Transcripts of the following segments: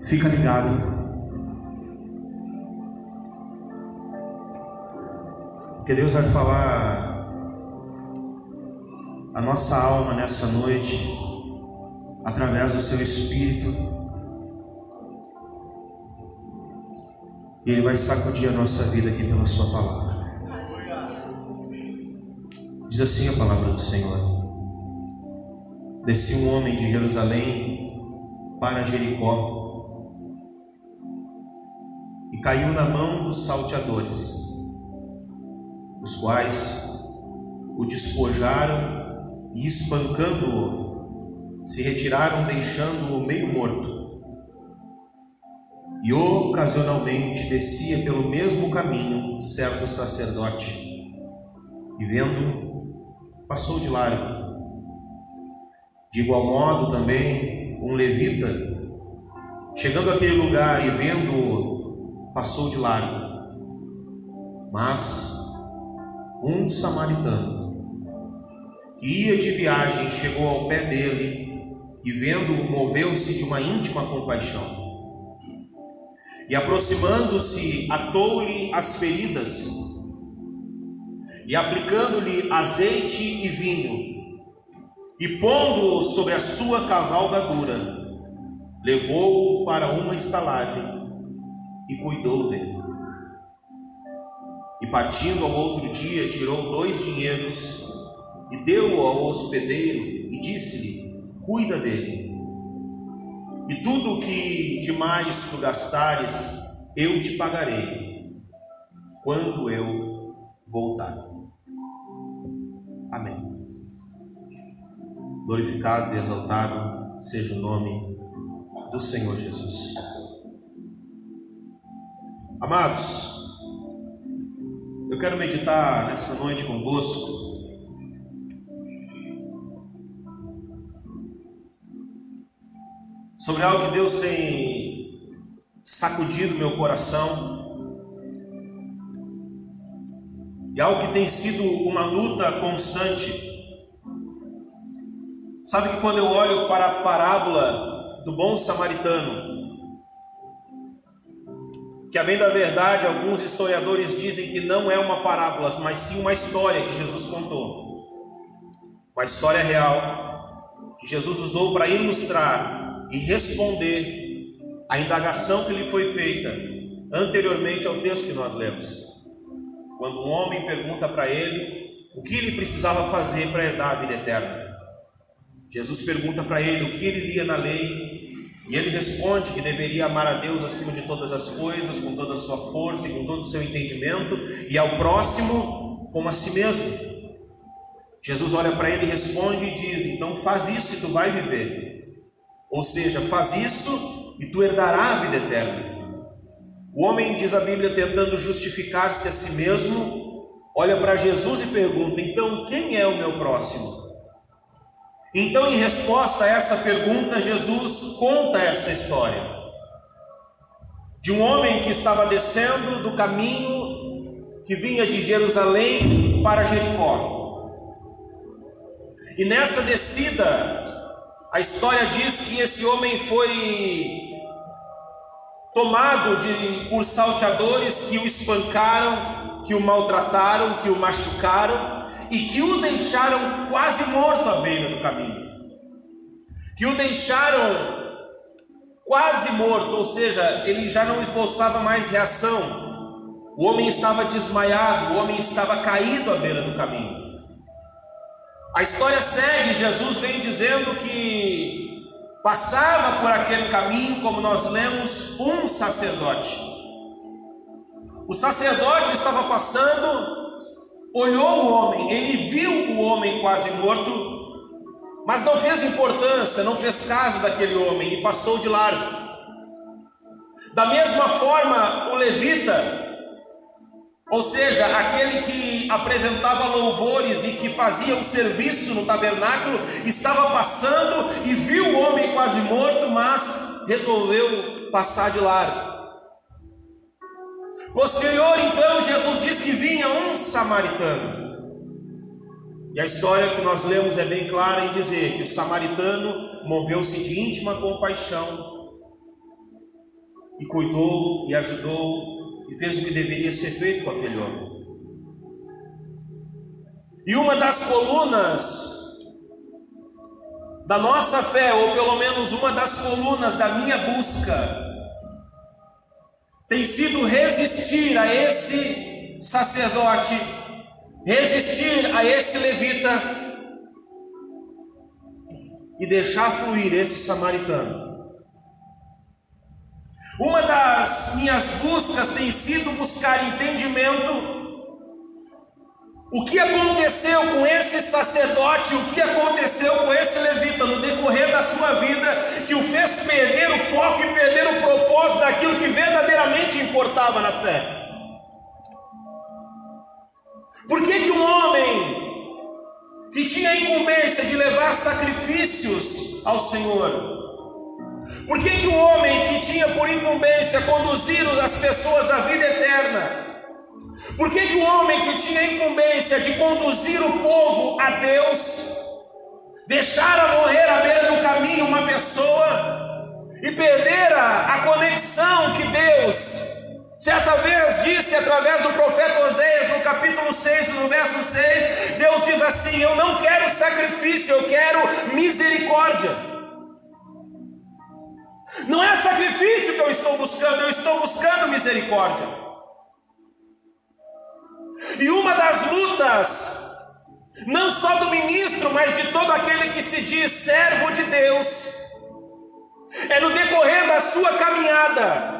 Fica ligado. Porque Deus vai falar a nossa alma nessa noite, através do seu Espírito. E Ele vai sacudir a nossa vida aqui pela sua palavra. Diz assim a palavra do Senhor: descia um homem de Jerusalém para Jericó e caiu na mão dos salteadores, os quais o despojaram e, espancando-o, se retiraram, deixando-o meio morto. E ocasionalmente descia pelo mesmo caminho certo sacerdote, e vendo-o, passou de largo. De igual modo também um levita, chegando àquele lugar e vendo-o, passou de largo. Mas um samaritano, que ia de viagem, chegou ao pé dele e, vendo-o, moveu-se de uma íntima compaixão. E, aproximando-se, atou-lhe as feridas e, aplicando-lhe azeite e vinho, e pondo-o sobre a sua cavalgadura, levou-o para uma estalagem e cuidou dele. E, partindo ao outro dia, tirou 2 dinheiros e deu-o ao hospedeiro e disse-lhe: cuida dele, e tudo o que demais tu gastares, eu te pagarei, quando eu voltar. Amém. Glorificado e exaltado seja o nome do Senhor Jesus. Amados, eu quero meditar nessa noite convosco sobre algo que Deus tem sacudido meu coração, e algo que tem sido uma luta constante. Sabe que quando eu olho para a parábola do bom samaritano, que a bem da verdade alguns historiadores dizem que não é uma parábola, mas sim uma história que Jesus contou, uma história real que Jesus usou para ilustrar e responder a indagação que lhe foi feita anteriormente ao texto que nós lemos, quando um homem pergunta para ele o que ele precisava fazer para herdar a vida eterna. Jesus pergunta para ele o que ele lia na lei, e ele responde que deveria amar a Deus acima de todas as coisas, com toda a sua força e com todo o seu entendimento, e ao próximo como a si mesmo. Jesus olha para ele e responde e diz: então faz isso e tu vai viver. Ou seja, faz isso e tu herdarás a vida eterna. O homem, diz a Bíblia, tentando justificar-se a si mesmo, olha para Jesus e pergunta: então quem é o meu próximo? Então, em resposta a essa pergunta, Jesus conta essa história de um homem que estava descendo do caminho que vinha de Jerusalém para Jericó. E nessa descida, a história diz que esse homem foi tomado por salteadores que o espancaram, que o maltrataram, que o machucaram e que o deixaram quase morto à beira do caminho. Que o deixaram quase morto, ou seja, ele já não esboçava mais reação. O homem estava desmaiado, o homem estava caído à beira do caminho. A história segue, Jesus vem dizendo que passava por aquele caminho, como nós lemos, um sacerdote. O sacerdote estava passando, olhou o homem, ele viu o homem quase morto, mas não fez importância, não fez caso daquele homem e passou de largo. Da mesma forma, o levita, ou seja, aquele que apresentava louvores e que fazia o serviço no tabernáculo, estava passando e viu o homem quase morto, mas resolveu passar de largo. Posterior, então, Jesus diz que vinha um samaritano. E a história que nós lemos é bem clara em dizer que o samaritano moveu-se de íntima compaixão e cuidou, e ajudou, e fez o que deveria ser feito com aquele homem. E uma das colunas da nossa fé, ou pelo menos uma das colunas da minha busca, tem sido resistir a esse sacerdote, resistir a esse levita e deixar fluir esse samaritano. Uma das minhas buscas tem sido buscar entendimento. O que aconteceu com esse sacerdote, o que aconteceu com esse levita no decorrer da sua vida, que o fez perder o foco e perder o propósito daquilo que verdadeiramente importava na fé? Por que um homem que tinha a incumbência de levar sacrifícios ao Senhor, por que um homem que tinha por incumbência conduzir as pessoas à vida eterna, por que o homem que tinha a incumbência de conduzir o povo a Deus, deixara morrer à beira do caminho uma pessoa e perdera a conexão que Deus certa vez disse através do profeta Oséias, no capítulo 6, no verso 6, Deus diz assim: eu não quero sacrifício, eu quero misericórdia. Não é sacrifício que eu estou buscando misericórdia. E uma das lutas, não só do ministro, mas de todo aquele que se diz servo de Deus, é no decorrer da sua caminhada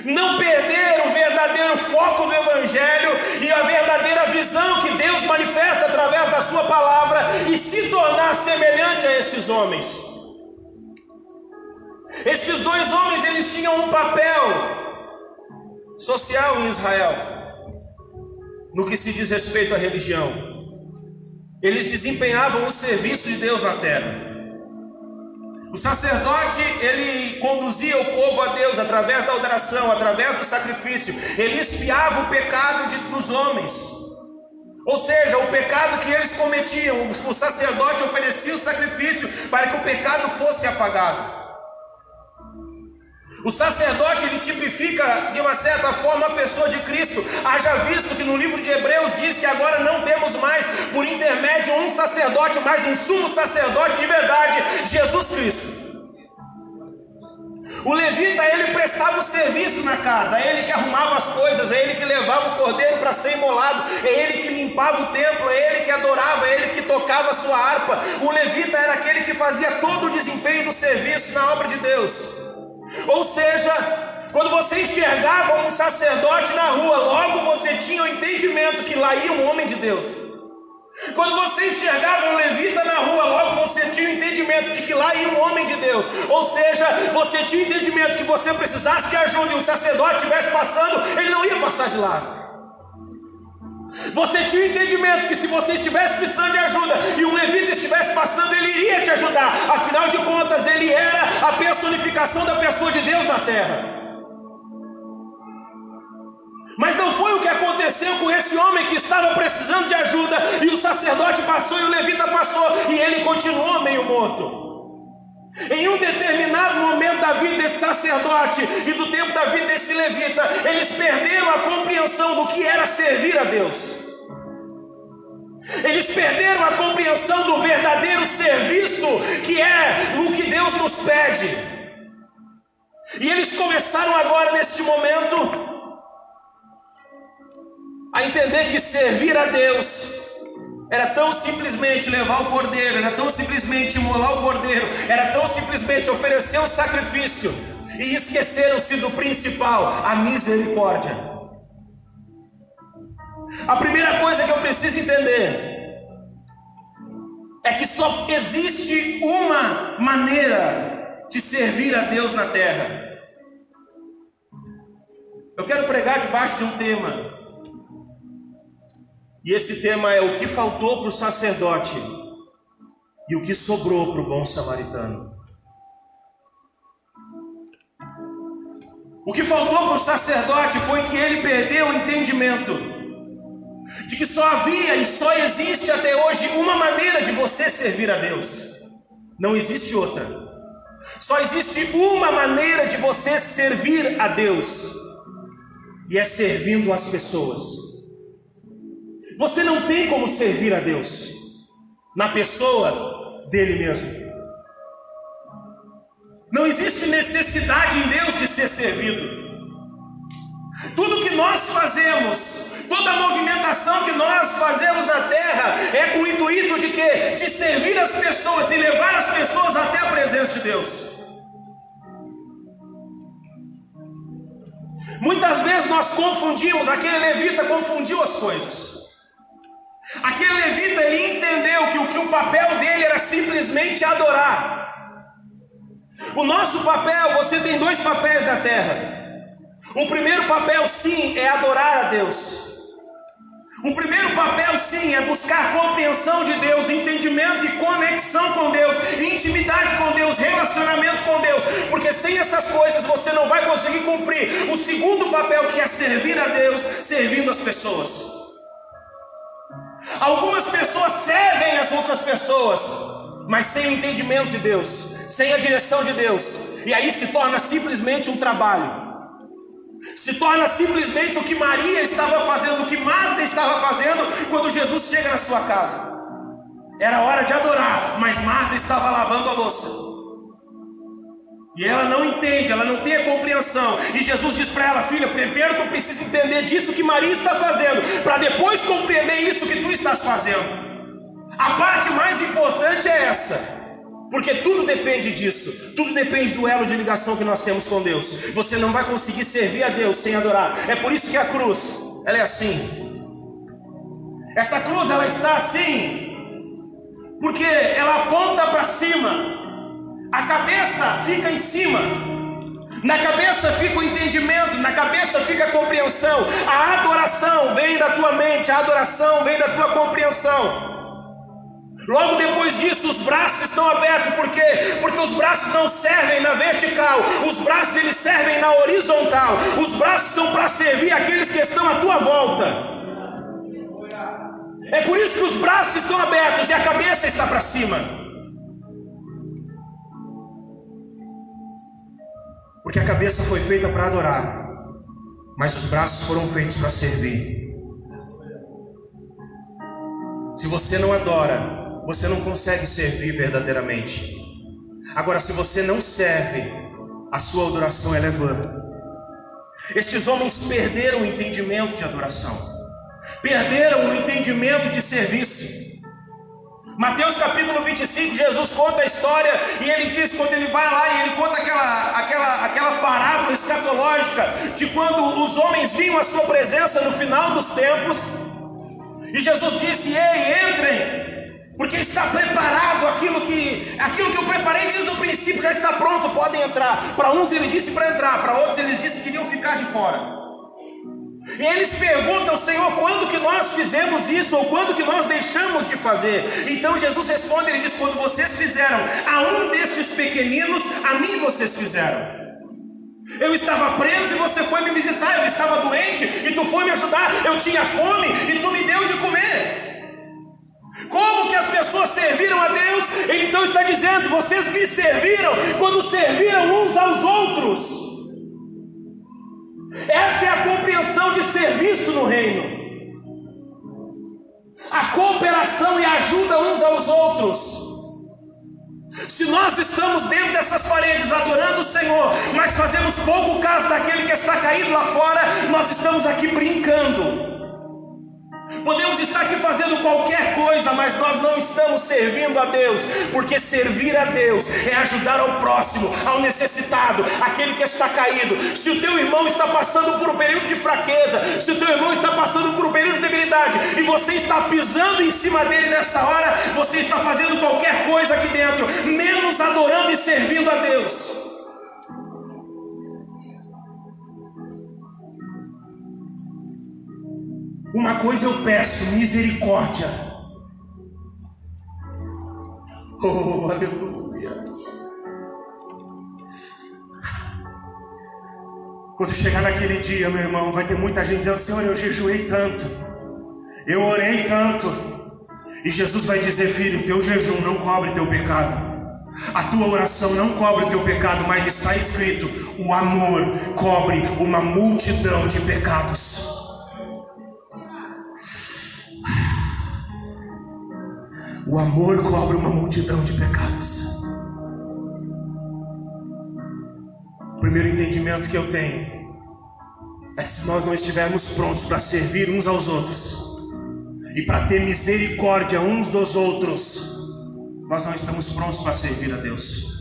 não perder o verdadeiro foco do Evangelho e a verdadeira visão que Deus manifesta através da sua palavra e se tornar semelhante a esses homens. Estes dois homens, eles tinham um papel social em Israel no que se diz respeito à religião. Eles desempenhavam o serviço de Deus na terra. O sacerdote, ele conduzia o povo a Deus através da oração, através do sacrifício. Ele expiava o pecado dos homens. Ou seja, o pecado que eles cometiam, o sacerdote oferecia o sacrifício para que o pecado fosse apagado. O sacerdote, ele tipifica de uma certa forma a pessoa de Cristo. Haja visto que no livro de Hebreus diz que agora não temos mais por intermédio um sacerdote, mas um sumo sacerdote de verdade, Jesus Cristo. O levita, ele prestava o serviço na casa, é ele que arrumava as coisas, é ele que levava o cordeiro para ser imolado, é ele que limpava o templo, é ele que adorava, é ele que tocava a sua harpa. O levita era aquele que fazia todo o desempenho do serviço na obra de Deus. Ou seja, quando você enxergava um sacerdote na rua, logo você tinha o entendimento que lá ia um homem de Deus. Quando você enxergava um levita na rua, logo você tinha o entendimento de que lá ia um homem de Deus. Ou seja, você tinha o entendimento que você precisasse de ajuda e um sacerdote estivesse passando, ele não ia passar de lá. Você tinha o entendimento que se você estivesse precisando de ajuda e um levita estivesse passando, ele iria te ajudar. Afinal de contas, ele era a personificação da pessoa de Deus na terra. Mas não foi o que aconteceu com esse homem que estava precisando de ajuda e o sacerdote passou e o levita passou e ele continuou meio morto. Em um determinado momento da vida desse sacerdote e do tempo da vida desse levita, eles perderam a compreensão do que era servir a Deus. Eles perderam a compreensão do verdadeiro serviço, que é o que Deus nos pede. E eles começaram agora, neste momento, a entender que servir a Deus era tão simplesmente levar o cordeiro, era tão simplesmente imolar o cordeiro, era tão simplesmente oferecer o sacrifício, e esqueceram-se do principal, a misericórdia. A primeira coisa que eu preciso entender é que só existe uma maneira de servir a Deus na terra. Eu quero pregar debaixo de um tema. E esse tema é o que faltou para o sacerdote e o que sobrou para o bom samaritano. O que faltou para o sacerdote foi que ele perdeu o entendimento de que só havia e só existe até hoje uma maneira de você servir a Deus. Não existe outra. Só existe uma maneira de você servir a Deus, e é servindo as pessoas. Você não tem como servir a Deus na pessoa dele mesmo. Não existe necessidade em Deus de ser servido. Tudo que nós fazemos, toda a movimentação que nós fazemos na terra é com o intuito de quê? De servir as pessoas e levar as pessoas até a presença de Deus. Muitas vezes nós confundimos, aquele levita confundiu as coisas. Aquele levita, ele entendeu que o papel dele era simplesmente adorar. O nosso papel, você tem dois papéis na terra. O primeiro papel, sim, é adorar a Deus. O primeiro papel, sim, é buscar compreensão de Deus, entendimento e conexão com Deus, intimidade com Deus, relacionamento com Deus, porque sem essas coisas você não vai conseguir cumprir o segundo papel, que é servir a Deus, servindo as pessoas. Algumas pessoas servem as outras pessoas, mas sem o entendimento de Deus, sem a direção de Deus, e aí se torna simplesmente um trabalho. Se torna simplesmente o que Maria estava fazendo, o que Marta estava fazendo quando Jesus chega na sua casa. Era hora de adorar, mas Marta estava lavando a louça. E ela não entende, ela não tem a compreensão. E Jesus diz para ela: filha, primeiro tu precisa entender disso que Maria está fazendo, para depois compreender isso que tu estás fazendo. A parte mais importante é essa. Porque tudo depende disso, tudo depende do elo de ligação que nós temos com Deus. Você não vai conseguir servir a Deus sem adorar. É por isso que a cruz, ela é assim. Essa cruz, ela está assim, porque ela aponta para cima. A cabeça fica em cima. Na cabeça fica o entendimento, na cabeça fica a compreensão. A adoração vem da tua mente, a adoração vem da tua compreensão. Logo depois disso, os braços estão abertos. Por quê? Porque os braços não servem na vertical, os braços eles servem na horizontal. Os braços são para servir aqueles que estão à tua volta. É por isso que os braços estão abertos e a cabeça está para cima. Porque a cabeça foi feita para adorar, mas os braços foram feitos para servir. Se você não adora, você não consegue servir verdadeiramente. Agora, se você não serve, a sua adoração é vã. Estes homens perderam o entendimento de adoração, perderam o entendimento de serviço. Mateus capítulo 25, Jesus conta a história, e ele diz, quando ele vai lá e ele conta aquela parábola escatológica de quando os homens vinham à sua presença no final dos tempos, e Jesus disse: ei, entrem, porque está preparado aquilo que eu preparei desde o princípio, já está pronto, podem entrar. Para uns ele disse para entrar, para outros ele disse que queriam ficar de fora. E eles perguntam: Senhor, quando que nós fizemos isso? Ou quando que nós deixamos de fazer? Então Jesus responde, ele diz: quando vocês fizeram a um destes pequeninos, a mim vocês fizeram. Eu estava preso e você foi me visitar, eu estava doente e tu foi me ajudar, eu tinha fome e tu me deu de comer. Como que as pessoas serviram a Deus? Ele então está dizendo: vocês me serviram quando serviram uns aos outros. Essa é a compreensão de serviço no reino. A cooperação e a ajuda uns aos outros. Se nós estamos dentro dessas paredes adorando o Senhor, mas fazemos pouco caso daquele que está caído lá fora, nós estamos aqui brincando. Podemos estar aqui fazendo qualquer coisa, mas nós não estamos servindo a Deus, porque servir a Deus é ajudar ao próximo, ao necessitado, aquele que está caído. Se o teu irmão está passando por um período de fraqueza, se o teu irmão está passando por um período de debilidade, e você está pisando em cima dele nessa hora, você está fazendo qualquer coisa aqui dentro, menos adorando e servindo a Deus. Uma coisa eu peço: misericórdia. Oh, aleluia. Quando chegar naquele dia, meu irmão, vai ter muita gente dizendo: Senhor, eu jejuei tanto, eu orei tanto. E Jesus vai dizer: filho, teu jejum não cobre teu pecado. A tua oração não cobre o teu pecado, mas está escrito: o amor cobre uma multidão de pecados. O amor cobre uma multidão de pecados. O primeiro entendimento que eu tenho é que se nós não estivermos prontos para servir uns aos outros e para ter misericórdia uns dos outros, nós não estamos prontos para servir a Deus.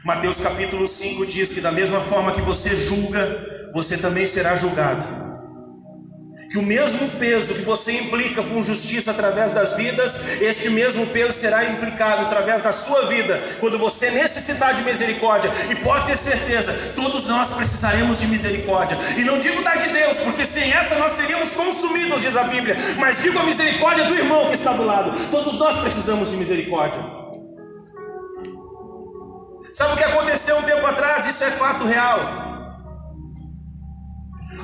Mateus capítulo 5 diz que da mesma forma que você julga, você também será julgado. Que o mesmo peso que você implica com justiça através das vidas, este mesmo peso será implicado através da sua vida, quando você necessitar de misericórdia. E pode ter certeza, todos nós precisaremos de misericórdia. E não digo da de Deus, porque sem essa nós seríamos consumidos, diz a Bíblia. Mas digo a misericórdia do irmão que está do lado. Todos nós precisamos de misericórdia. Sabe o que aconteceu um tempo atrás? Isso é fato real.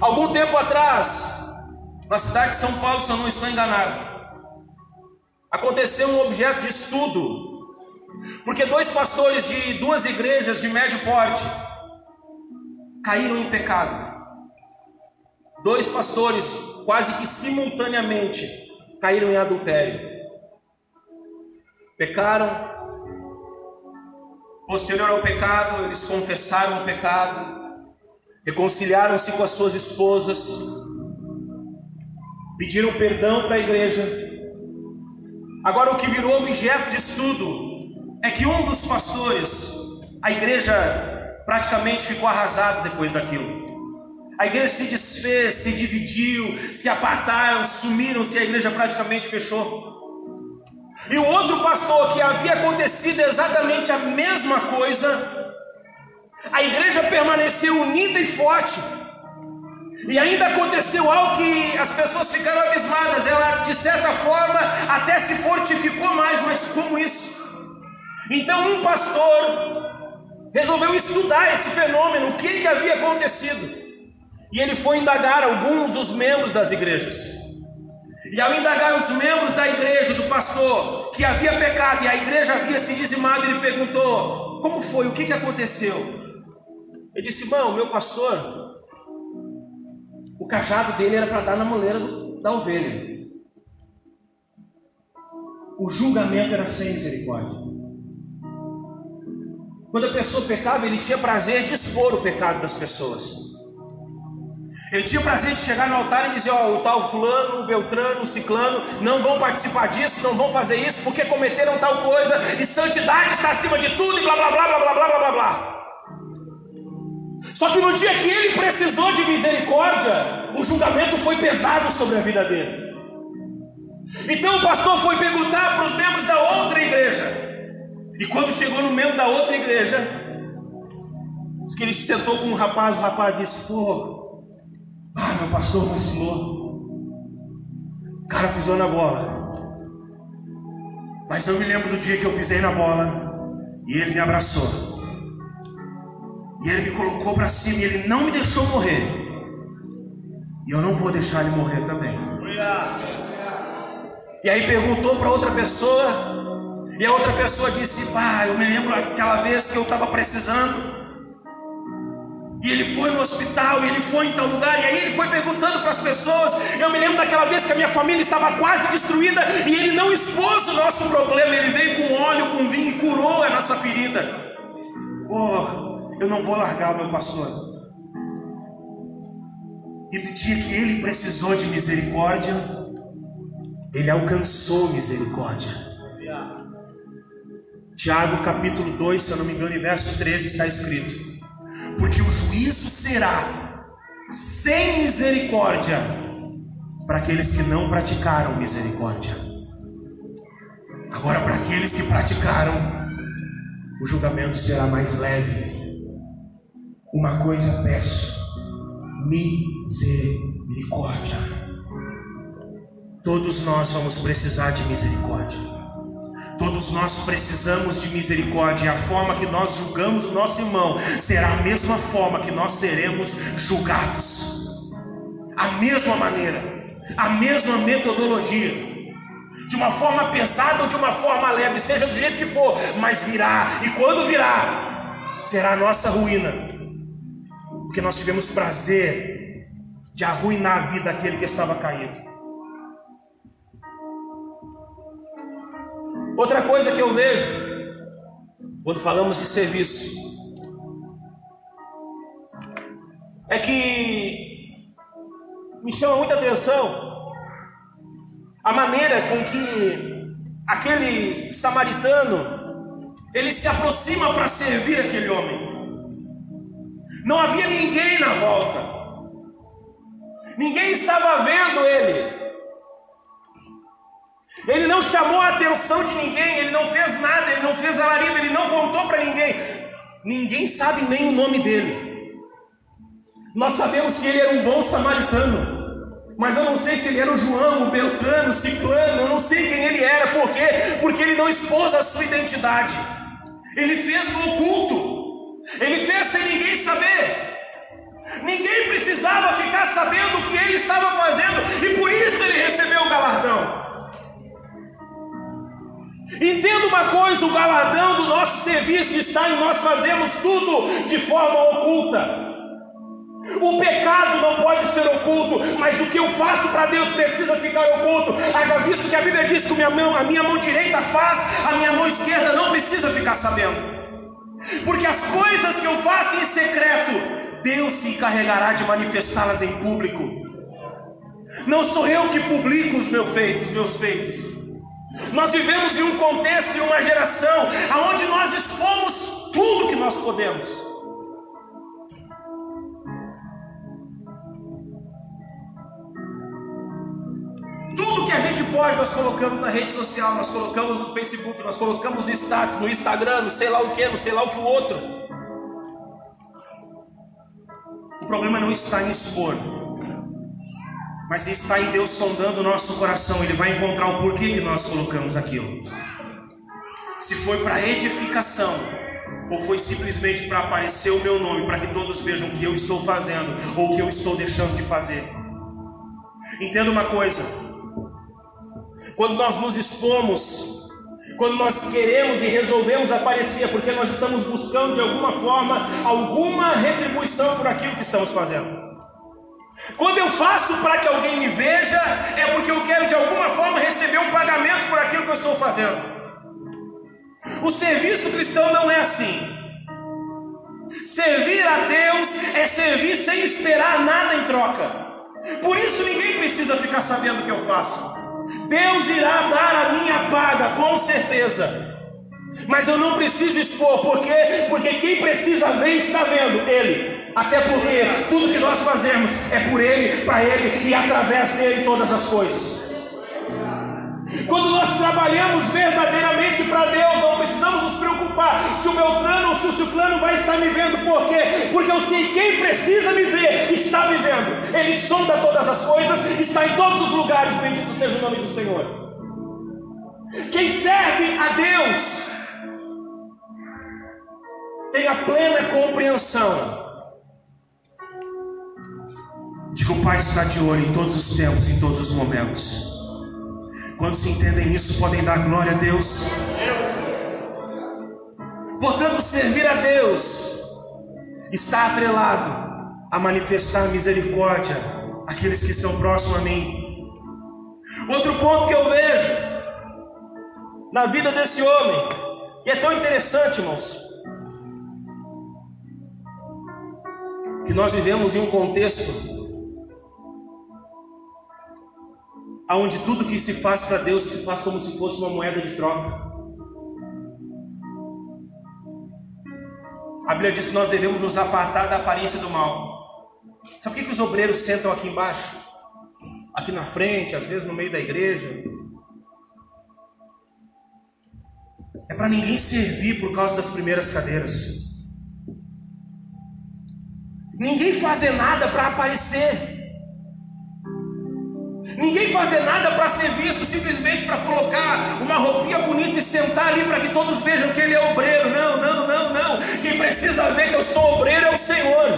Algum tempo atrás, na cidade de São Paulo, se eu não estou enganado, aconteceu um objeto de estudo, porque dois pastores de duas igrejas de médio porte caíram em pecado. Dois pastores, quase que simultaneamente, caíram em adultério. Pecaram. Posterior ao pecado, eles confessaram o pecado, reconciliaram-se com as suas esposas, pediram perdão para a igreja. Agora, o que virou objeto de estudo é que um dos pastores, a igreja praticamente ficou arrasada depois daquilo. A igreja se desfez, se dividiu, se apartaram, sumiram-se, a igreja praticamente fechou. E o outro pastor, que havia acontecido exatamente a mesma coisa, a igreja permaneceu unida e forte. E ainda aconteceu algo que as pessoas ficaram abismadas. Ela, de certa forma, até se fortificou mais. Mas como isso? Então um pastor resolveu estudar esse fenômeno, o que havia acontecido. E ele foi indagar alguns dos membros das igrejas. E ao indagar os membros da igreja, do pastor, que havia pecado e a igreja havia se dizimado, ele perguntou: como foi? O que aconteceu? Ele disse: irmão, meu pastor, o cajado dele era para dar na moleira da ovelha. O julgamento era sem misericórdia. Quando a pessoa pecava, ele tinha prazer de expor o pecado das pessoas. Ele tinha prazer de chegar no altar e dizer: ó, o tal fulano, o beltrano, o ciclano não vão participar disso, não vão fazer isso, porque cometeram tal coisa, e santidade está acima de tudo, e blá blá blá blá blá blá blá blá blá. Só que no dia que ele precisou de misericórdia, o julgamento foi pesado sobre a vida dele. Então o pastor foi perguntar para os membros da outra igreja. E quando chegou no membro da outra igreja, diz que ele se sentou com um rapaz. O rapaz disse: meu pastor vacilou, o cara pisou na bola. Mas eu me lembro do dia que eu pisei na bola e ele me abraçou, e ele me colocou para cima, e ele não me deixou morrer, e eu não vou deixar ele morrer também. E aí perguntou para outra pessoa, e a outra pessoa disse: eu me lembro aquela vez que eu estava precisando, e ele foi no hospital, e ele foi em tal lugar. E aí ele foi perguntando para as pessoas: eu me lembro daquela vez que a minha família estava quase destruída, e ele não expôs o nosso problema, ele veio com óleo, com vinho, e curou a nossa ferida. Eu não vou largar o meu pastor. E no dia que ele precisou de misericórdia, ele alcançou misericórdia. Tiago capítulo 2, se eu não me engano, em verso 13 está escrito: porque o juízo será sem misericórdia para aqueles que não praticaram misericórdia. Agora, para aqueles que praticaram, o julgamento será mais leve. Uma coisa peço: misericórdia. Todos nós vamos precisar de misericórdia. Todos nós precisamos de misericórdia. E a forma que nós julgamos o nosso irmão será a mesma forma que nós seremos julgados. A mesma maneira, a mesma metodologia. de uma forma pesada ou de uma forma leve, seja do jeito que for, mas virá, e quando virá, será a nossa ruína, porque nós tivemos prazer de arruinar a vida daquele que estava caído. Outra coisa que eu vejo, quando falamos de serviço, é que me chama muita atenção a maneira com que aquele samaritano, ele se aproxima para servir aquele homem. Não havia ninguém na volta, ninguém estava vendo ele. Ele não chamou a atenção de ninguém, ele não fez nada, ele não fez alarido, ele não contou para ninguém. Ninguém sabe nem o nome dele. Nós sabemos que ele era um bom samaritano, mas eu não sei se ele era o João, o Beltrano, o Ciclano, eu não sei quem ele era. Por quê? Porque ele não expôs a sua identidade. Ele fez no oculto, ele fez sem ninguém saber. Ninguém precisava ficar sabendo o que ele estava fazendo, e por isso ele recebeu o galardão. Entenda uma coisa, o galardão do nosso serviço está em nós fazermos tudo de forma oculta. O pecado não pode ser oculto, mas o que eu faço para Deus precisa ficar oculto. Haja visto que a Bíblia diz que a minha mão direita faz, a minha mão esquerda não precisa ficar sabendo. Porque as coisas que eu faço em secreto, Deus se encarregará de manifestá-las em público. Não sou eu que publico os meus feitos. Nós vivemos em um contexto, em uma geração onde nós expomos tudo que nós podemos. Tudo que a gente pode, nós colocamos na rede social, nós colocamos no Facebook, nós colocamos no status, no Instagram, no sei lá o que, no sei lá o que o outro. O problema não está em expor, mas está em Deus sondando o nosso coração. Ele vai encontrar o porquê que nós colocamos aquilo. Se foi para edificação, ou foi simplesmente para aparecer o meu nome, para que todos vejam o que eu estou fazendo, ou o que eu estou deixando de fazer. Entenda uma coisa: quando nós nos expomos, quando nós queremos e resolvemos aparecer, porque nós estamos buscando de alguma forma, alguma retribuição por aquilo que estamos fazendo. Quando eu faço para que alguém me veja, é porque eu quero de alguma forma receber um pagamento por aquilo que eu estou fazendo. O serviço cristão não é assim. Servir a Deus é servir sem esperar nada em troca. Por isso ninguém precisa ficar sabendo o que eu faço. Deus irá dar a minha paga, com certeza. Mas eu não preciso expor. Por quê? Porque quem precisa ver está vendo, Ele. Até porque tudo que nós fazemos é por Ele, para Ele e através dEle todas as coisas. Quando nós trabalhamos verdadeiramente para Deus, não precisamos nos preocupar se o Beltrano ou se o Ciclano vai estar me vendo. Por quê? Porque eu sei quem precisa me ver, está me vendo. Ele sonda todas as coisas, está em todos os lugares, bendito seja o nome do Senhor. Quem serve a Deus tem a plena compreensão de que o Pai está de olho em todos os tempos, em todos os momentos. Quando se entendem isso, podem dar glória a Deus. Portanto, servir a Deus está atrelado a manifestar misericórdia àqueles que estão próximos a mim. Outro ponto que eu vejo na vida desse homem, e é tão interessante, irmãos, que nós vivemos em um contexto onde tudo que se faz para Deus se faz como se fosse uma moeda de troca. A Bíblia diz que nós devemos nos apartar da aparência do mal. Sabe por que os obreiros sentam aqui embaixo? Aqui na frente, às vezes no meio da igreja? É para ninguém servir por causa das primeiras cadeiras. Ninguém fazer nada para aparecer. Ninguém fazer nada para ser visto, simplesmente para colocar uma roupinha bonita e sentar ali para que todos vejam que ele é obreiro. Não. Quem precisa ver que eu sou obreiro é o Senhor.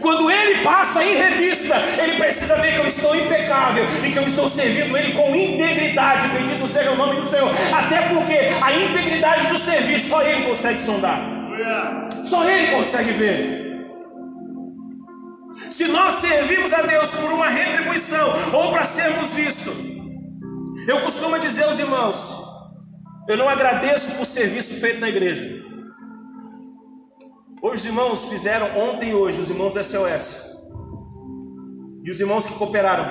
Quando ele passa em revista, ele precisa ver que eu estou impecável e que eu estou servindo ele com integridade. Bendito seja o nome do Senhor. Até porque a integridade do serviço só ele consegue sondar, só ele consegue ver. Se nós servimos a Deus por uma retribuição ou para sermos vistos, eu costumo dizer aos irmãos, eu não agradeço por serviço feito na igreja. Hoje os irmãos fizeram, ontem e hoje, os irmãos do SOS e os irmãos que cooperaram,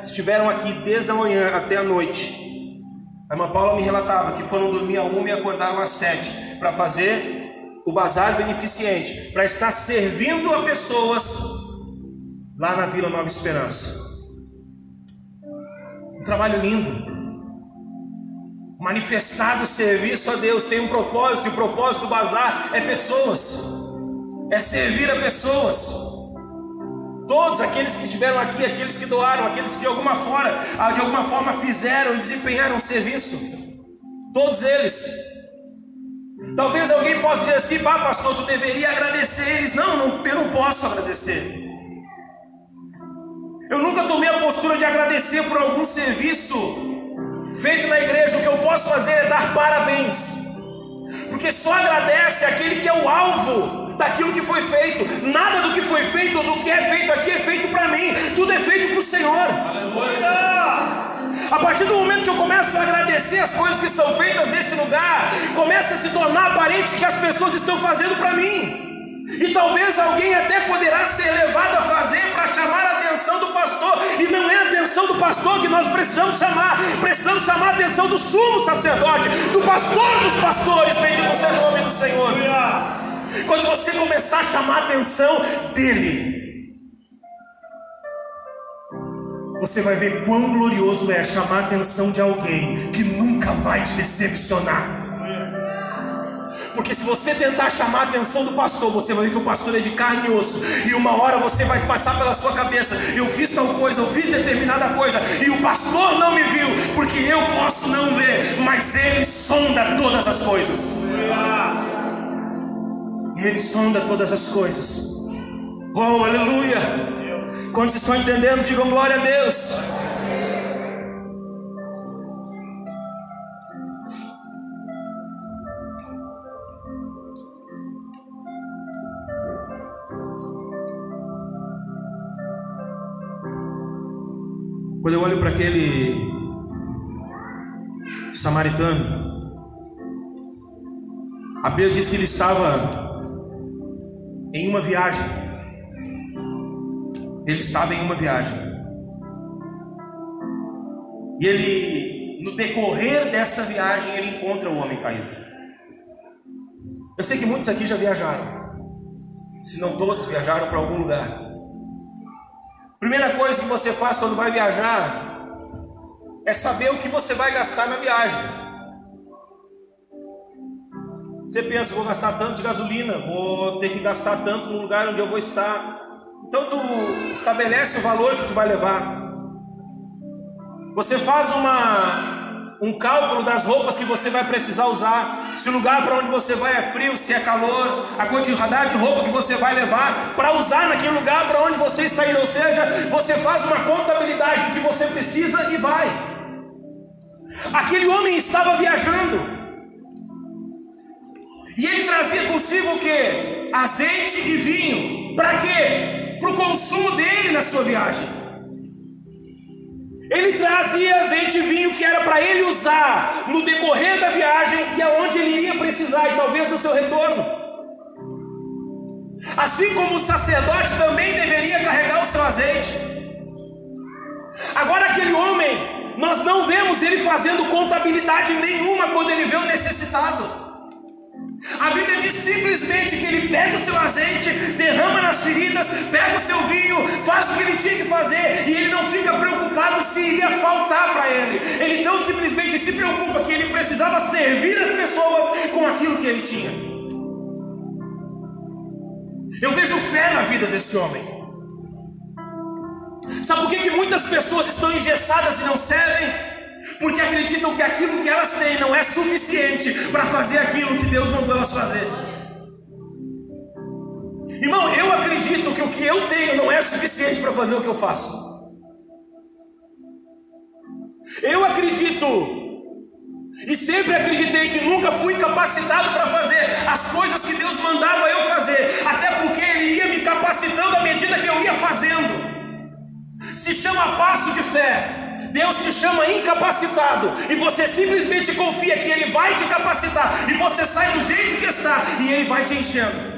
estiveram aqui desde a manhã até a noite. A irmã Paula me relatava que foram dormir às 1 e acordaram às 7 para fazer o bazar beneficente, para estar servindo a pessoas lá na Vila Nova Esperança. Um trabalho lindo, manifestado serviço a Deus. Tem um propósito, e o propósito do bazar é pessoas, é servir a pessoas. Todos aqueles que estiveram aqui, aqueles que doaram, aqueles que de alguma forma fizeram e desempenharam um serviço, todos eles. Talvez alguém possa dizer assim: pá, pastor, tu deveria agradecer eles. Não, eu não posso agradecer. Eu nunca tomei a postura de agradecer por algum serviço feito na igreja. O que eu posso fazer é dar parabéns, porque só agradece aquele que é o alvo daquilo que foi feito. Nada do que foi feito ou do que é feito aqui é feito para mim, tudo é feito para o Senhor. Aleluia! A partir do momento que eu começo a agradecer as coisas que são feitas nesse lugar, começa a se tornar aparente que as pessoas estão fazendo para mim. E talvez alguém até poderá ser levado a fazer para chamar a atenção do pastor, e não é a atenção do pastor que nós precisamos chamar a atenção do sumo sacerdote, do pastor dos pastores. Bendito seja o nome do Senhor. Quando você começar a chamar a atenção dele, você vai ver quão glorioso é chamar a atenção de alguém que nunca vai te decepcionar. Porque se você tentar chamar a atenção do pastor, você vai ver que o pastor é de carne e osso, e uma hora você vai passar pela sua cabeça: eu fiz tal coisa, eu fiz determinada coisa, e o pastor não me viu, porque eu posso não ver, mas ele sonda todas as coisas. E ele sonda todas as coisas. Oh, aleluia! Quantos estão entendendo, digam glória a Deus. Quando eu olho para aquele samaritano, a Bíblia diz que ele estava em uma viagem. Ele estava em uma viagem. E ele, no decorrer dessa viagem, ele encontra o homem caído. Eu sei que muitos aqui já viajaram, se não todos viajaram para algum lugar. Primeira coisa que você faz quando vai viajar é saber o que você vai gastar na viagem. Você pensa: vou gastar tanto de gasolina, vou ter que gastar tanto no lugar onde eu vou estar. Então tu estabelece o valor que tu vai levar. Você faz um cálculo das roupas que você vai precisar usar, se o lugar para onde você vai é frio, se é calor, a quantidade de roupa que você vai levar para usar naquele lugar para onde você está indo. Ou seja, você faz uma contabilidade do que você precisa e vai. Aquele homem estava viajando, e ele trazia consigo o que? Azeite e vinho. Para quê? Para o consumo dele na sua viagem. Ele trazia azeite e vinho que era para ele usar no decorrer da viagem e aonde ele iria precisar, e talvez no seu retorno. Assim como o sacerdote também deveria carregar o seu azeite. Agora aquele homem, nós não vemos ele fazendo contabilidade nenhuma quando ele vê o necessitado. A Bíblia diz simplesmente que ele pega o seu azeite, derrama nas feridas, pega o seu vinho, faz o que ele tinha que fazer, e ele não fica preocupado se iria faltar para ele. Ele não simplesmente se preocupa que ele precisava servir as pessoas com aquilo que ele tinha. Eu vejo fé na vida desse homem. Sabe por que muitas pessoas estão engessadas e não servem? Porque acreditam que aquilo que elas têm não é suficiente para fazer aquilo que Deus mandou elas fazer. E Irmão, eu acredito que o que eu tenho não é suficiente para fazer o que eu faço. Eu acredito e sempre acreditei que nunca fui capacitado para fazer as coisas que Deus mandava eu fazer, até porque Ele ia me capacitando à medida que eu ia fazendo. Se chama passo de fé. Deus te chama incapacitado e você simplesmente confia que Ele vai te capacitar, e você sai do jeito que está e Ele vai te enchendo.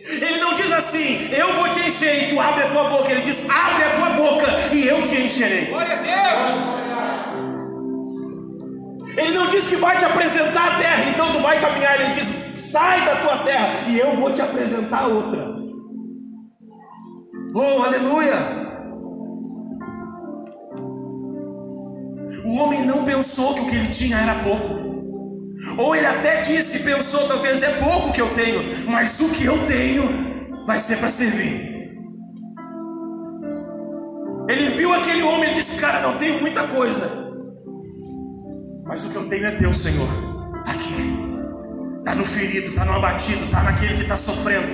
Ele não diz assim, eu vou te encher e tu abre a tua boca. Ele diz, abre a tua boca e eu te encherei. Glória a Deus. Ele não diz que vai te apresentar a terra, então tu vai caminhar. Ele diz, sai da tua terra e eu vou te apresentar outra. Oh, aleluia. O homem não pensou que o que ele tinha era pouco. Ou ele até disse, pensou, talvez é pouco que eu tenho, mas o que eu tenho vai ser para servir. Ele viu aquele homem e disse, cara, não tenho muita coisa, mas o que eu tenho é teu, Senhor. Aqui, está no ferido, está no abatido, está naquele que está sofrendo.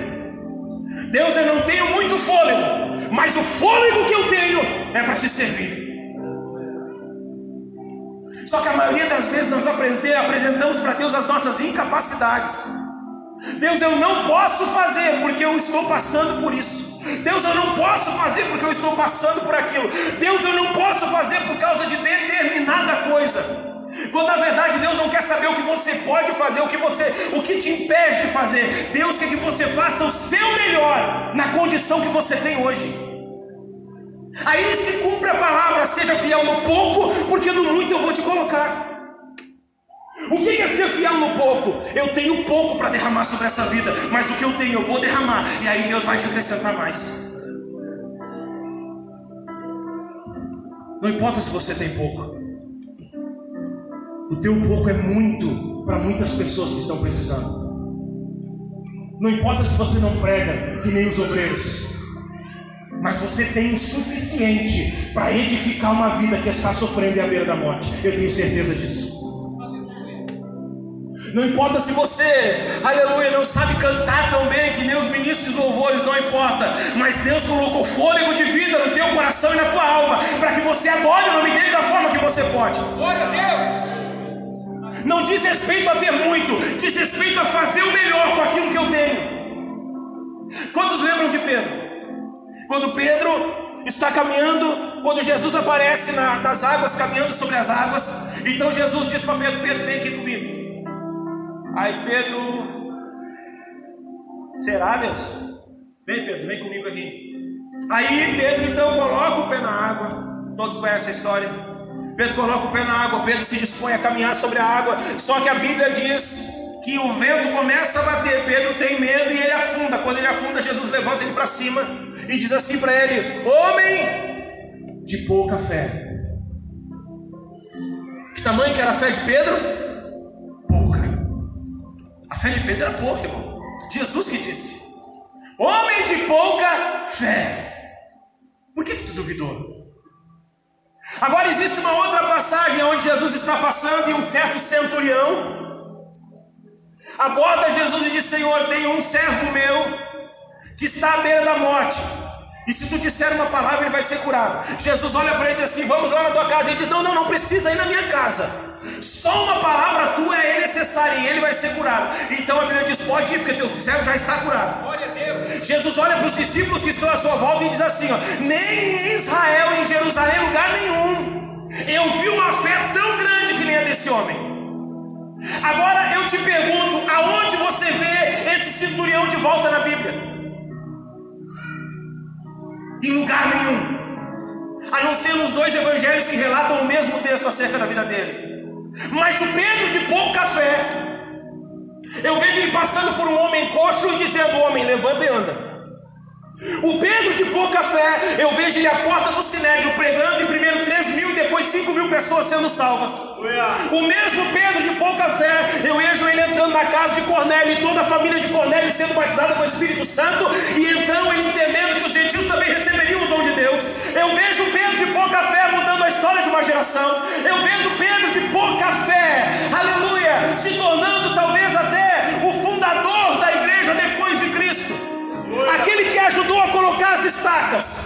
Deus, eu não tenho muito fôlego, mas o fôlego que eu tenho é para te servir. Só que a maioria das vezes nós apresentamos para Deus as nossas incapacidades. Deus, eu não posso fazer porque eu estou passando por isso. Deus, eu não posso fazer porque eu estou passando por aquilo. Deus, eu não posso fazer por causa de determinada coisa. Quando na verdade Deus não quer saber o que você pode fazer, o que te impede de fazer. Deus quer que você faça o seu melhor na condição que você tem hoje. Aí se cumpre a palavra, seja fiel no pouco, porque no muito eu vou te colocar. O que é ser fiel no pouco? Eu tenho pouco para derramar sobre essa vida, mas o que eu tenho eu vou derramar, e aí Deus vai te acrescentar mais. Não importa se você tem pouco, o teu pouco é muito para muitas pessoas que estão precisando. Não importa se você não prega que nem os obreiros, mas você tem o suficiente para edificar uma vida que está sofrendo à beira da morte. Eu tenho certeza disso. Não importa se você, aleluia, não sabe cantar tão bem que nem os ministros de louvores, não importa, mas Deus colocou fôlego de vida no teu coração e na tua alma, para que você adore o nome dele da forma que você pode. Glória a Deus. Não diz respeito a ter muito, diz respeito a fazer o melhor com aquilo que eu tenho. Quantos lembram de Pedro? Quando Pedro está caminhando, quando Jesus aparece nas águas, caminhando sobre as águas, então Jesus diz para Pedro, Pedro, vem aqui comigo. Aí Pedro, será, Deus? Vem, Pedro, vem comigo aqui. Aí Pedro então coloca o pé na água. Todos conhecem a história. Pedro coloca o pé na água, Pedro se dispõe a caminhar sobre a água. Só que a Bíblia diz que o vento começa a bater, Pedro tem medo e ele afunda. Quando ele afunda, Jesus levanta ele para cima e diz assim para ele, homem de pouca fé. Que tamanho que era a fé de Pedro? Pouca. A fé de Pedro era pouca, irmão. Jesus que disse, homem de pouca fé. Por que tu duvidou? Agora existe uma outra passagem onde Jesus está passando e um certo centurião aborda Jesus e diz, Senhor, tem um servo meu que está à beira da morte, e se tu disser uma palavra ele vai ser curado. Jesus olha para ele e diz assim, vamos lá na tua casa. Ele diz, não precisa ir na minha casa, só uma palavra tua é necessária e ele vai ser curado. Então a Bíblia diz, pode ir porque teu servo já está curado. Glória a Deus. Jesus olha para os discípulos que estão à sua volta e diz assim, nem em Israel, em Jerusalém, lugar nenhum eu vi uma fé tão grande que nem a desse homem. Agora eu te pergunto, aonde você vê esse centurião de volta na Bíblia? Em lugar nenhum, a não ser nos dois evangelhos que relatam o mesmo texto acerca da vida dele. Mas o Pedro de pouca fé, eu vejo ele passando por um homem coxo e dizendo, homem, levanta e anda. O Pedro de pouca fé, eu vejo ele à porta do Sinédrio pregando, e primeiro 3.000 e depois 5.000 pessoas sendo salvas. O mesmo Pedro de pouca fé, eu vejo ele entrando na casa de Cornélio e toda a família de Cornélio sendo batizada com o Espírito Santo, e então ele entendendo que os gentios também receberiam o dom de Deus. Eu vejo Pedro de pouca fé mudando a história de uma geração. Eu vejo Pedro de pouca fé, aleluia, se tornando talvez até o fundador da igreja depois de Cristo. Aquele estacas.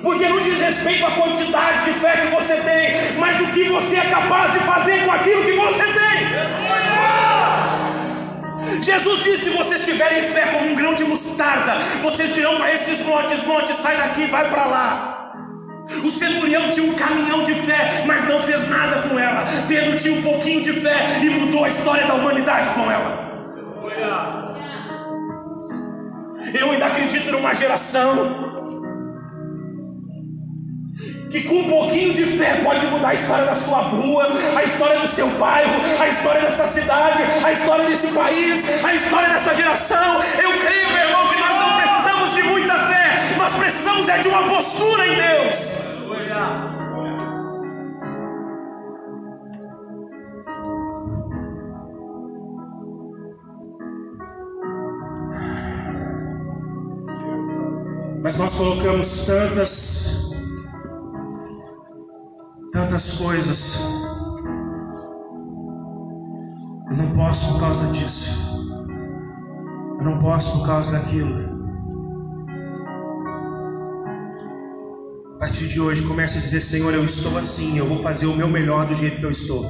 Porque não diz respeito à quantidade de fé que você tem, mas o que você é capaz de fazer com aquilo que você tem. Jesus disse: se vocês tiverem fé como um grão de mostarda, vocês dirão para esses montes: sai daqui, vai para lá. O centurião tinha um caminhão de fé, mas não fez nada com ela. Pedro tinha um pouquinho de fé e mudou a história da humanidade com ela. Eu ainda acredito numa geração que com um pouquinho de fé pode mudar a história da sua rua, a história do seu bairro, a história dessa cidade, a história desse país, a história dessa geração. Eu creio, meu irmão, que nós não precisamos de muita fé, nós precisamos de uma postura em Deus. Mas nós colocamos tantas coisas. Eu não posso por causa disso, eu não posso por causa daquilo. A partir de hoje comece a dizer: Senhor, eu estou assim, eu vou fazer o meu melhor do jeito que eu estou.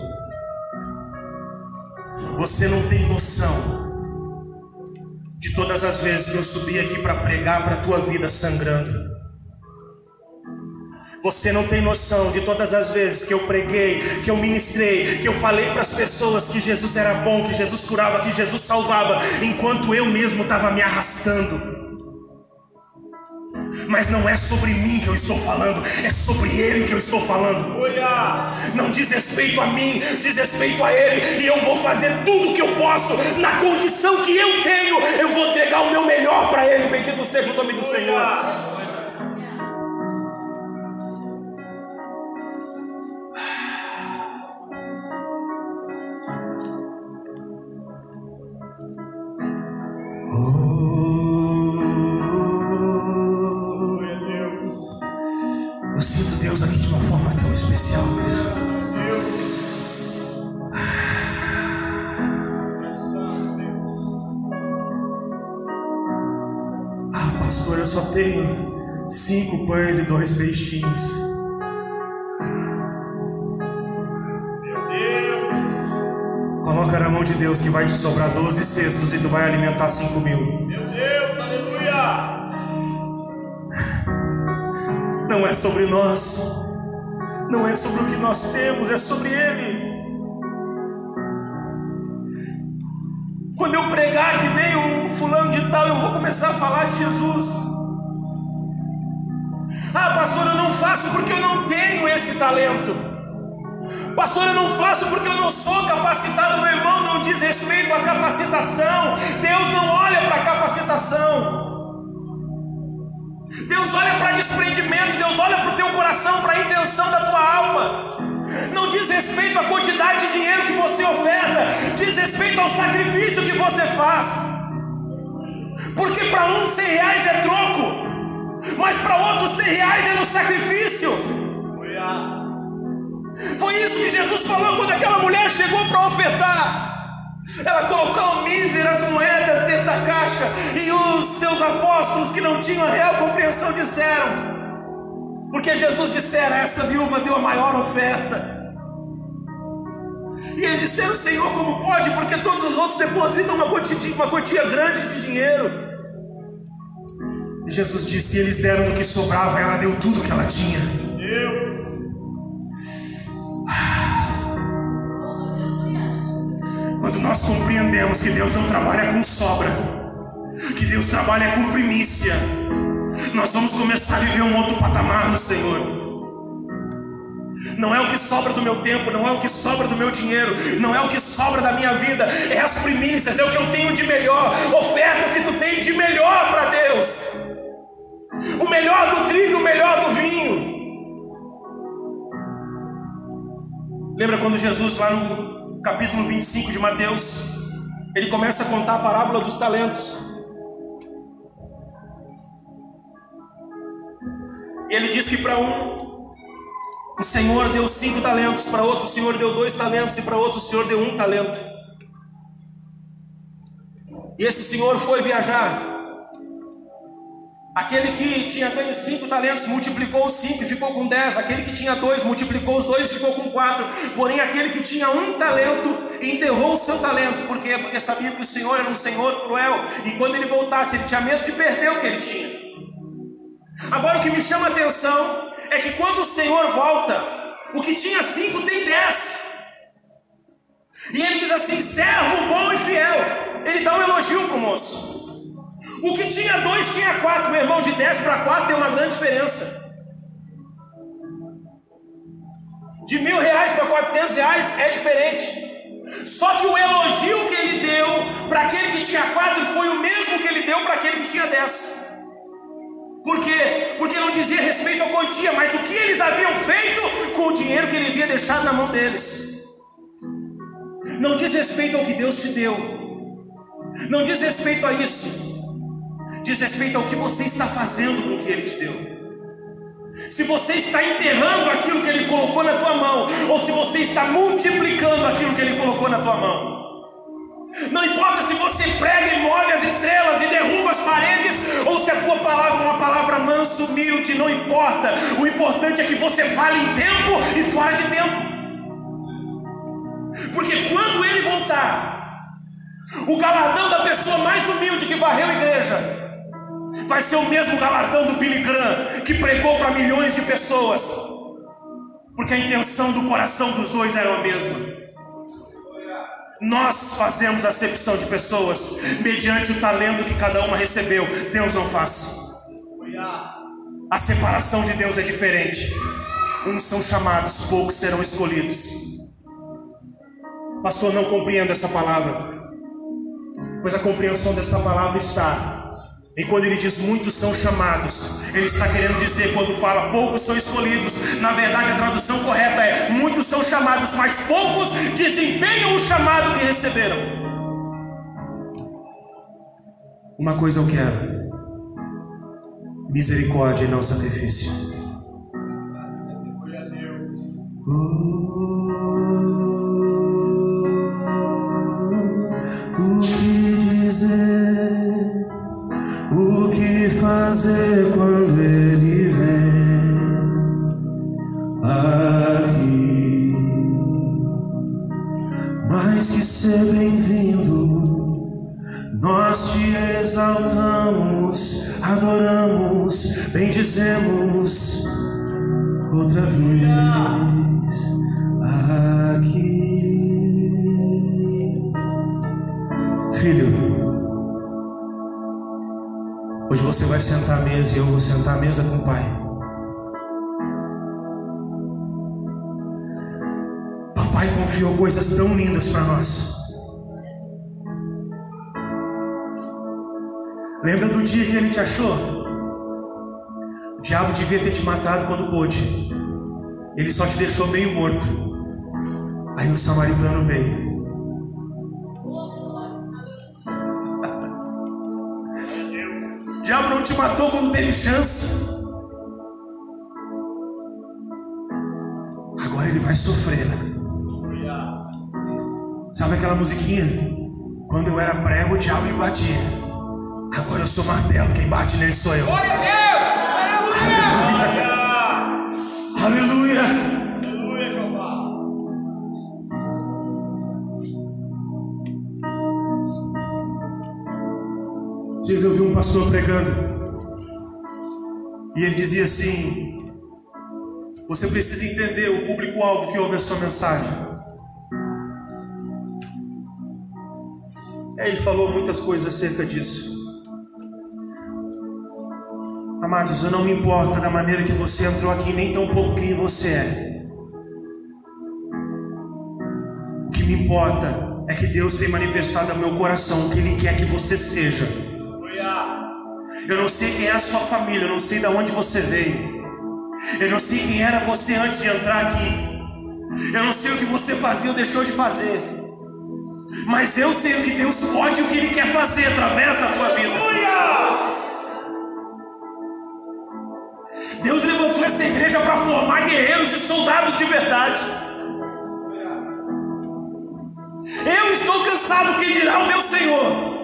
Você não tem noção de todas as vezes que eu subi aqui para pregar para a tua vida sangrando. Você não tem noção de todas as vezes que eu preguei, que eu ministrei, que eu falei para as pessoas que Jesus era bom, que Jesus curava, que Jesus salvava, enquanto eu mesmo estava me arrastando. Mas não é sobre mim que eu estou falando, é sobre Ele que eu estou falando. Não diz respeito a mim, diz respeito a Ele. E eu vou fazer tudo o que eu posso, na condição que eu tenho. Eu vou entregar o meu melhor para Ele. Bendito seja o nome do Senhor. Eu sinto Deus aqui de uma forma tão especial, igreja. Pastor, eu só tenho 5 pães e 2 peixinhos. Coloca na mão de Deus que vai te sobrar 12 cestos e tu vai alimentar 5.000. Meu Deus, aleluia! Não é sobre nós, não é sobre o que nós temos, é sobre Ele. Quando eu pregar que nem um fulano de tal, eu vou começar a falar de Jesus. Ah, pastor, eu não faço porque eu não tenho esse talento. Pastor, eu não faço porque eu não sou capacitado. Meu irmão, não diz respeito à capacitação. Deus não olha para a capacitação. Deus olha para desprendimento. Deus olha para o teu coração, para a intenção da tua alma. Não diz respeito à quantidade de dinheiro que você oferta, diz respeito ao sacrifício que você faz. Porque para uns 100 reais é troco, mas para outros 100 reais é no sacrifício. Foi isso que Jesus falou quando aquela mulher chegou para ofertar. Ela colocou míseras moedas dentro da caixa, e os seus apóstolos, que não tinham a real compreensão, disseram, porque Jesus dissera: essa viúva deu a maior oferta. E eles disseram: Senhor, como pode? Porque todos os outros depositam uma quantia grande de dinheiro. E Jesus disse: eles deram do que sobrava, ela deu tudo que ela tinha. Quando nós compreendemos que Deus não trabalha com sobra, que Deus trabalha com primícia, nós vamos começar a viver um outro patamar no Senhor. Não é o que sobra do meu tempo, não é o que sobra do meu dinheiro, não é o que sobra da minha vida, é as primícias, é o que eu tenho de melhor. Oferta o que tu tem de melhor para Deus, o melhor do trigo, o melhor do vinho. Lembra quando Jesus, lá no capítulo 25 de Mateus, ele começa a contar a parábola dos talentos. E ele diz que para um, o Senhor deu 5 talentos, para outro o Senhor deu 2 talentos, e para outro o Senhor deu 1 talento. E esse senhor foi viajar. Aquele que tinha ganho 5 talentos multiplicou os 5 e ficou com 10. Aquele que tinha 2 multiplicou os 2 e ficou com 4. Porém aquele que tinha 1 talento enterrou o seu talento. Por quê? Porque sabia que o Senhor era um Senhor cruel, e quando ele voltasse ele tinha medo de perder o que ele tinha. Agora o que me chama a atenção é que quando o Senhor volta, o que tinha 5 tem 10. E ele diz assim: servo bom e fiel. Ele dá um elogio para o moço. O que tinha 2 tinha 4, meu irmão. De 10 para 4 tem uma grande diferença. De R$1.000 para R$400 é diferente. Só que o elogio que ele deu para aquele que tinha 4 foi o mesmo que ele deu para aquele que tinha 10. Por quê? Porque não dizia respeito à quantia, mas o que eles haviam feito com o dinheiro que ele havia deixado na mão deles. Não diz respeito ao que Deus te deu. Não diz respeito a isso. Diz respeito ao que você está fazendo com o que Ele te deu. Se você está enterrando aquilo que Ele colocou na tua mão, ou se você está multiplicando aquilo que Ele colocou na tua mão. Não importa se você prega e move as estrelas e derruba as paredes, ou se a tua palavra é uma palavra mansa, humilde, não importa. O importante é que você fale em tempo e fora de tempo. Porque quando Ele voltar, o galardão da pessoa mais humilde que varreu a igreja vai ser o mesmo galardão do Billy Graham, que pregou para milhões de pessoas, porque a intenção do coração dos dois era a mesma. Nós fazemos acepção de pessoas mediante o talento que cada uma recebeu. Deus não faz. A separação de Deus é diferente. Uns são chamados, poucos serão escolhidos. Pastor, não compreendo essa palavra. Pois a compreensão dessa palavra está e quando ele diz muitos são chamados, ele está querendo dizer, quando fala poucos são escolhidos, na verdade a tradução correta é: muitos são chamados, mas poucos desempenham o chamado que receberam. Uma coisa eu quero: misericórdia e não sacrifício. O que dizer? O que fazer quando Ele vem aqui? Mais que ser bem-vindo, nós te exaltamos, adoramos, bendizemos outra vez aqui. Filho, hoje você vai sentar à mesa e eu vou sentar à mesa com o Pai. Papai confiou coisas tão lindas para nós. Lembra do dia que Ele te achou? O diabo devia ter te matado quando pôde. Ele só te deixou meio morto. Aí o samaritano veio. O diabo não te matou quando teve chance. Agora ele vai sofrer, né? Sabe aquela musiquinha? Quando eu era prego, o diabo me batia. Agora eu sou martelo, quem bate nele sou eu. Glória a Deus! Aleluia! Aleluia! Aleluia, Jeová! Dias eu vi um pastor pregando e ele dizia assim: você precisa entender o público-alvo que ouve a sua mensagem. Ele falou muitas coisas acerca disso. Amados, eu não me importa da maneira que você entrou aqui, nem tão pouco quem você é. O que me importa é que Deus tem manifestado ao meu coração o que Ele quer que você seja. Eu não sei quem é a sua família, eu não sei de onde você veio, eu não sei quem era você antes de entrar aqui, eu não sei o que você fazia ou deixou de fazer, mas eu sei o que Deus pode e o que Ele quer fazer através da tua vida. Deus levantou essa igreja para formar guerreiros e soldados de verdade. Eu estou cansado, quem dirá o meu Senhor,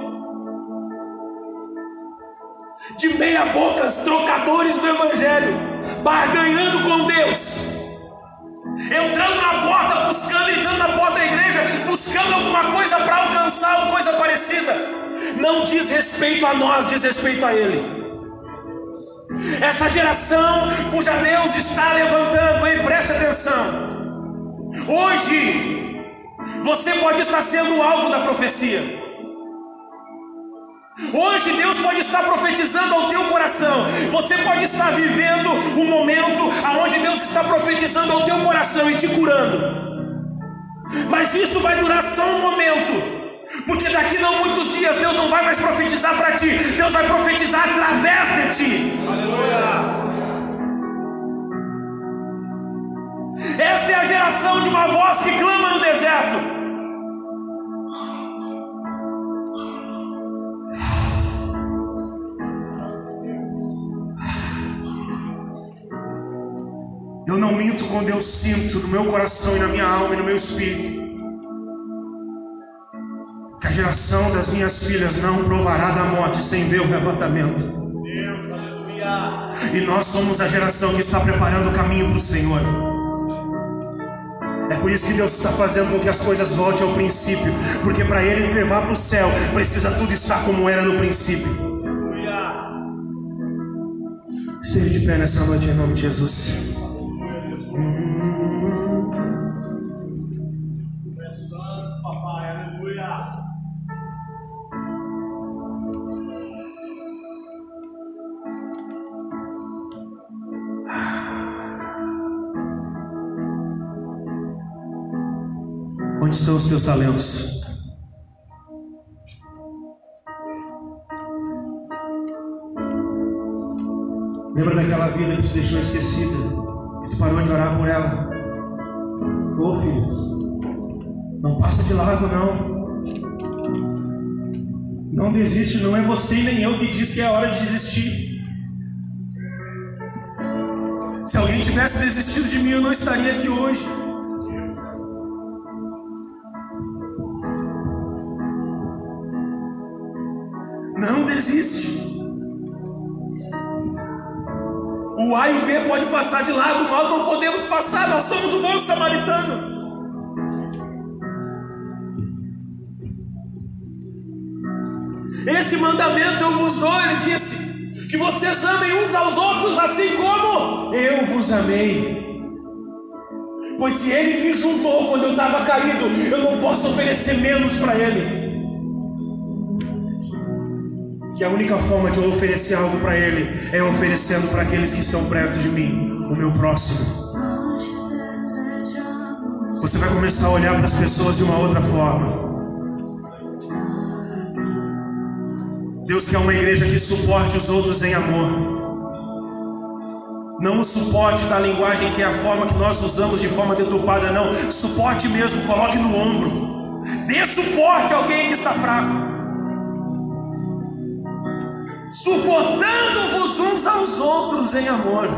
de meia-bocas, trocadores do Evangelho, barganhando com Deus, entrando na porta, buscando, entrando na porta da igreja, buscando alguma coisa para alcançar, alguma coisa parecida. Não diz respeito a nós, diz respeito a Ele. Essa geração cuja Deus está levantando, hein? Preste atenção. Hoje, você pode estar sendo o alvo da profecia. Hoje Deus pode estar profetizando ao teu coração. Você pode estar vivendo um momento onde Deus está profetizando ao teu coração e te curando. Mas isso vai durar só um momento, porque daqui não muitos dias Deus não vai mais profetizar para ti. Deus vai profetizar através de ti. Aleluia. Essa é a geração de uma voz que clama no deserto. Eu não minto quando eu sinto no meu coração e na minha alma e no meu espírito que a geração das minhas filhas não provará da morte sem ver o arrebatamento. Deus, aleluia. E nós somos a geração que está preparando o caminho para o Senhor. É por isso que Deus está fazendo com que as coisas voltem ao princípio, porque para Ele levar para o céu precisa tudo estar como era no princípio. Aleluia. Esteja de pé nessa noite em nome de Jesus. É santo, papai, aleluia. Onde estão os teus talentos? Lembra daquela vida que tu deixou esquecida, que tu parou de orar por ela? Ô filho, não passa de largo não. Não desiste, não é você e nem eu que diz que é a hora de desistir. Se alguém tivesse desistido de mim, eu não estaria aqui hoje. Não desiste. O A e o B pode passar de largo, nós não podemos passar, nós somos os bons samaritanos. Esse mandamento eu vos dou, ele disse, que vocês amem uns aos outros assim como eu vos amei. Pois se ele me juntou quando eu estava caído, eu não posso oferecer menos para ele. E a única forma de eu oferecer algo para Ele é oferecendo para aqueles que estão perto de mim, o meu próximo. Você vai começar a olhar para as pessoas de uma outra forma. Deus quer uma igreja que suporte os outros em amor. Não o suporte da linguagem que é a forma que nós usamos de forma deturpada, não. Suporte mesmo, coloque no ombro. Dê suporte a alguém que está fraco. Suportando-vos uns aos outros em amor.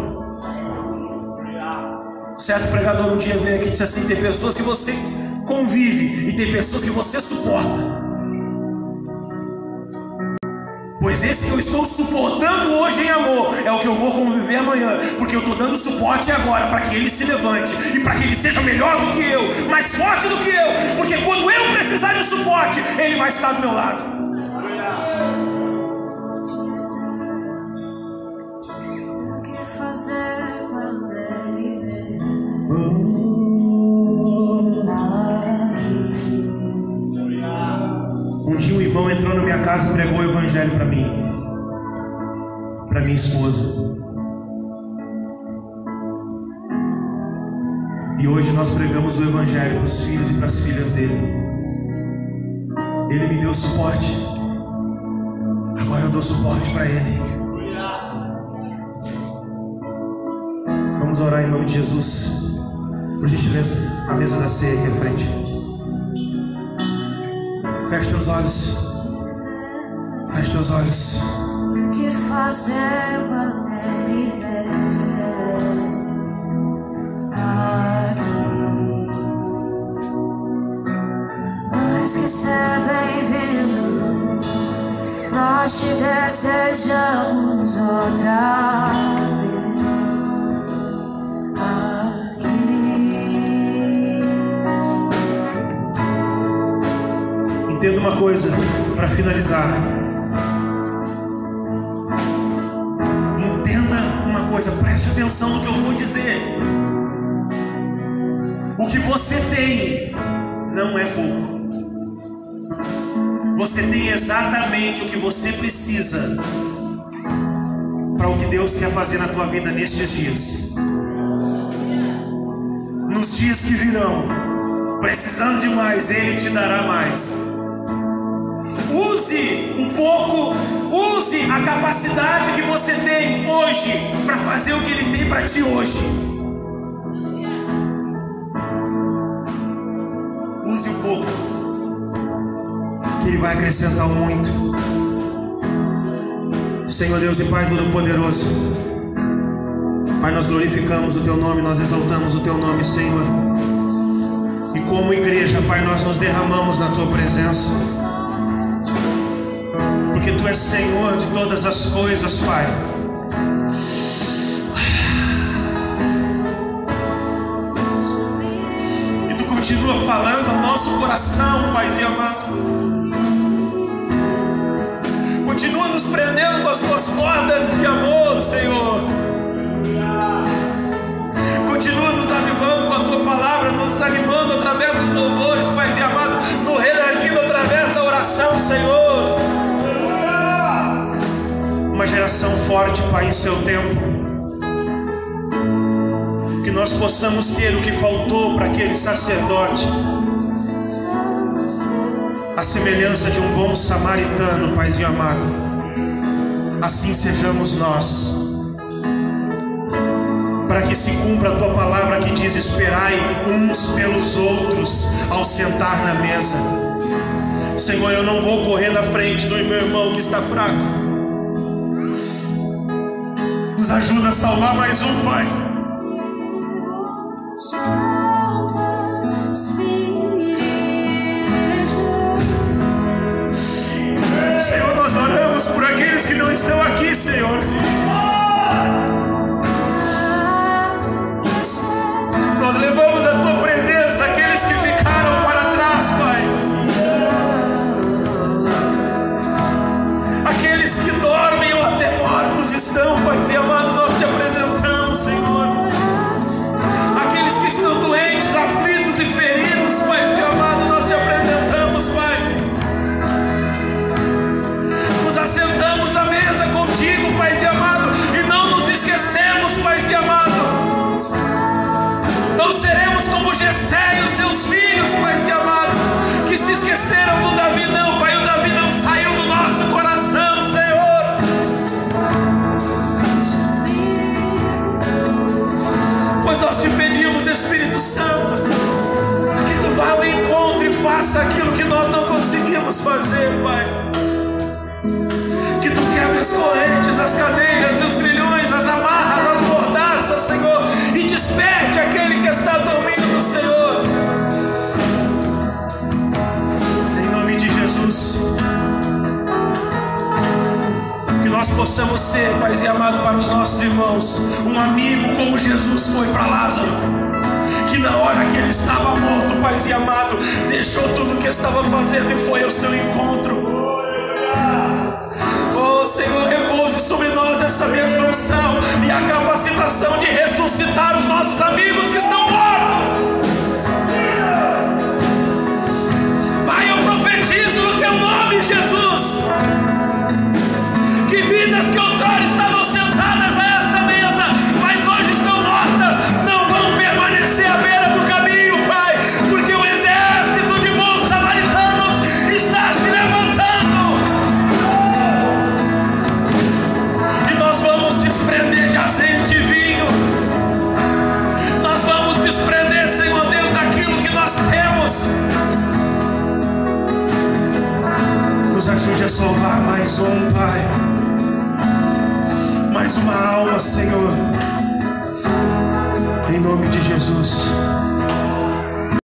Certo pregador um dia veio aqui e disse assim: tem pessoas que você convive e tem pessoas que você suporta. Pois esse que eu estou suportando hoje em amor é o que eu vou conviver amanhã, porque eu estou dando suporte agora para que ele se levante e para que ele seja melhor do que eu, mais forte do que eu, porque quando eu precisar de suporte, ele vai estar do meu lado. Fazer quando ele vê Um dia um irmão entrou na minha casa e pregou o evangelho para mim, para minha esposa. E hoje nós pregamos o evangelho para os filhos e para as filhas dele. Ele me deu suporte, agora eu dou suporte para ele. Vamos orar em nome de Jesus. Por gentileza, a mesa da ceia aqui à frente. Feche teus olhos. Feche teus olhos. o que fazer quando ele vê aqui. Mais que ser bem-vindo, nós Nós te desejamos outra vez aqui. Entenda uma coisa para finalizar. Entenda uma coisa, preste atenção no que eu vou dizer. O que você tem não é pouco. Você tem exatamente o que você precisa para o que Deus quer fazer na tua vida nestes dias. Nos dias que virão, precisando de mais, Ele te dará mais. Use um pouco, use a capacidade que você tem hoje para fazer o que Ele tem para ti hoje. Use um pouco, que Ele vai acrescentar o muito. Senhor Deus e Pai Todo-Poderoso, Pai, nós glorificamos o Teu nome, nós exaltamos o Teu nome, Senhor. E como igreja, Pai, nós nos derramamos na Tua presença, porque Tu és Senhor de todas as coisas, Pai. E Tu continua falando ao nosso coração, Paizinho amado. Continua nos prendendo com as Tuas cordas de amor, Senhor. Continua nos avivando com a Tua palavra, nos animando através dos louvores, Paizinho amado, nos redarguindo através da oração, Senhor. Uma geração forte, Pai, em Seu tempo. Que nós possamos ter o que faltou para aquele sacerdote, a semelhança de um bom samaritano, Paizinho amado. Assim sejamos nós, para que se cumpra a Tua palavra que diz: esperai uns pelos outros ao sentar na mesa. Senhor, eu não vou correr na frente do meu irmão que está fraco. Nos ajuda a salvar mais um, Pai. Senhor, nós oramos por aqueles que não estão aqui, Senhor. Nós levamos a Tua presença aqueles que ficaram para trás, Pai. Aqueles que dormem ou até mortos estão, Paizinho amado, nós Te apresentamos, Senhor. Aqueles que estão doentes, aflitos e feridos, Paizinho amado, nós Te apresentamos, Pai. Assentamos à mesa contigo, Paizinho amado, e não nos esquecemos, Paizinho amado. Não seremos como Jessé e os seus filhos, Paizinho amado, que se esqueceram do Davi, não, Pai. O Davi não saiu do nosso coração, Senhor. Pois nós Te pedimos, Espírito Santo, que Tu vá ao encontro e faça aquilo que nós não conseguimos fazer, Pai. As correntes, as cadeias, os grilhões, as amarras, as mordaças, Senhor, e desperte aquele que está dormindo, Senhor. Em nome de Jesus, que nós possamos ser, Paizinho amado, para os nossos irmãos, um amigo como Jesus foi para Lázaro, que na hora que ele estava morto, Paizinho amado, deixou tudo o que estava fazendo e foi ao seu encontro. Oh, Senhor, repouse sobre nós essa mesma unção e a capacitação de ressuscitar os nossos amigos que estão mortos. Pai, eu profetizo no Teu nome, Jesus, que vidas que outrora estavam sentadas a essa mesa, mas hoje estão mortas, não vão permanecer à beira do caminho, Pai, porque o exército de bons samaritanos está se levantando. Desprender de azeite e vinho. Nós vamos desprender, Senhor Deus, daquilo que nós temos. Nos ajude a salvar mais um, Pai. Mais uma alma, Senhor. Em nome de Jesus.